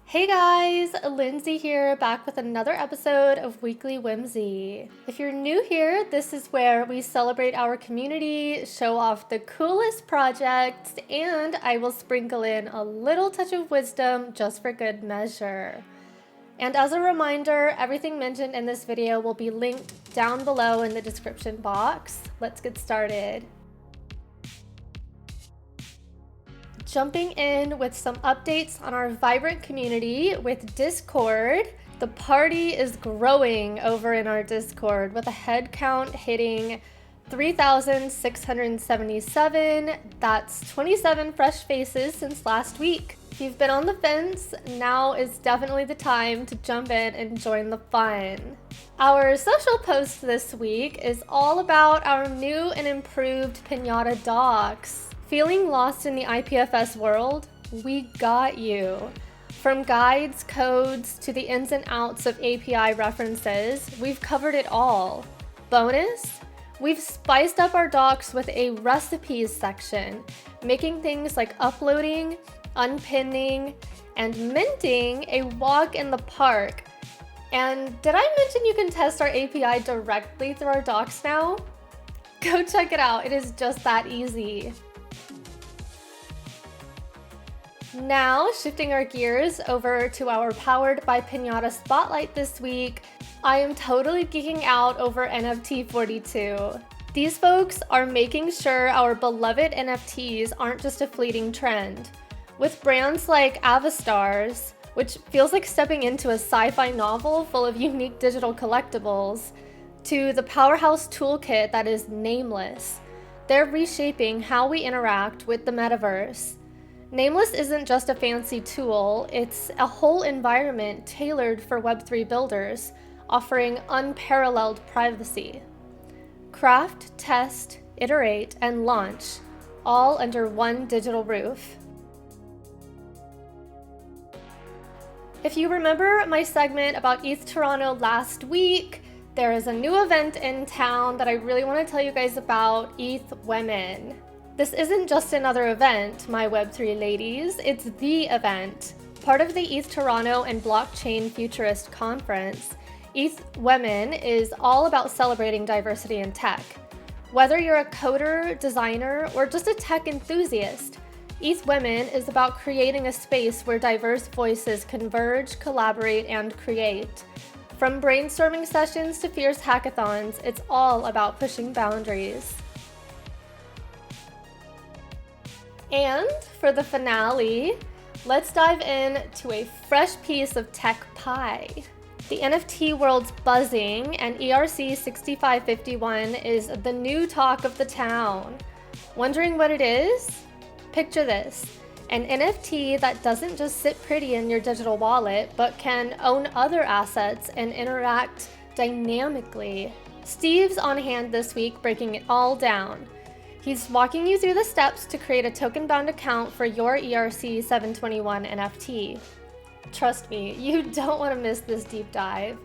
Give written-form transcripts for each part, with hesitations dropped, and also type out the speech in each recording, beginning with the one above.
Hey guys, Lindsey here, back with another episode of Weekly Whimsy. If you're new here, this is where we celebrate our community, show off the coolest projects, and I will sprinkle in a little touch of wisdom just for good measure. And as a reminder, everything mentioned in this video will be linked down below in the description box. Let's get started. Jumping in with some updates on our vibrant community with Discord. The party is growing over in our Discord with a head count hitting 3,677. That's 27 fresh faces since last week. If you've been on the fence, now is definitely the time to jump in and join the fun. Our social post this week is all about our new and improved Pinata docs. Feeling lost in the IPFS world? We got you. From guides, codes, to the ins and outs of API references, we've covered it all. Bonus? We've spiced up our docs with a recipes section, making things like uploading, unpinning, and minting a walk in the park. And did I mention you can test our API directly through our docs now? Go check it out, it is just that easy. Now, shifting our gears over to our Powered by Pinata Spotlight this week, I am totally geeking out over NFT 42. These folks are making sure our beloved NFTs aren't just a fleeting trend. With brands like Avastars, which feels like stepping into a sci-fi novel full of unique digital collectibles, to the powerhouse toolkit that is Nameless, they're reshaping how we interact with the metaverse. Nameless isn't just a fancy tool, it's a whole environment tailored for Web3 builders, offering unparalleled privacy. Craft, test, iterate, and launch, all under one digital roof. If you remember my segment about ETH Toronto last week, there is a new event in town that I really want to tell you guys about, ETH Women. This isn't just another event, my Web3 ladies, it's the event. Part of the ETH Toronto and Blockchain Futurist Conference, ETH Women is all about celebrating diversity in tech. Whether you're a coder, designer, or just a tech enthusiast, ETH Women is about creating a space where diverse voices converge, collaborate, and create. From brainstorming sessions to fierce hackathons, it's all about pushing boundaries. And for the finale, let's dive in to a fresh piece of tech pie. The NFT world's buzzing, and ERC6551 is the new talk of the town. Wondering what it is? Picture this, an NFT that doesn't just sit pretty in your digital wallet, but can own other assets and interact dynamically. Steve's on hand this week breaking it all down. He's walking you through the steps to create a token-bound account for your ERC721 NFT. Trust me, you don't want to miss this deep dive.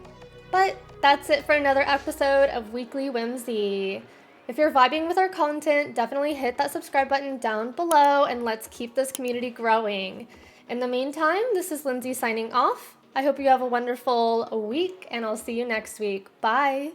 But that's it for another episode of Weekly Whimsy. If you're vibing with our content, definitely hit that subscribe button down below and let's keep this community growing. In the meantime, this is Lindsey signing off. I hope you have a wonderful week and I'll see you next week. Bye!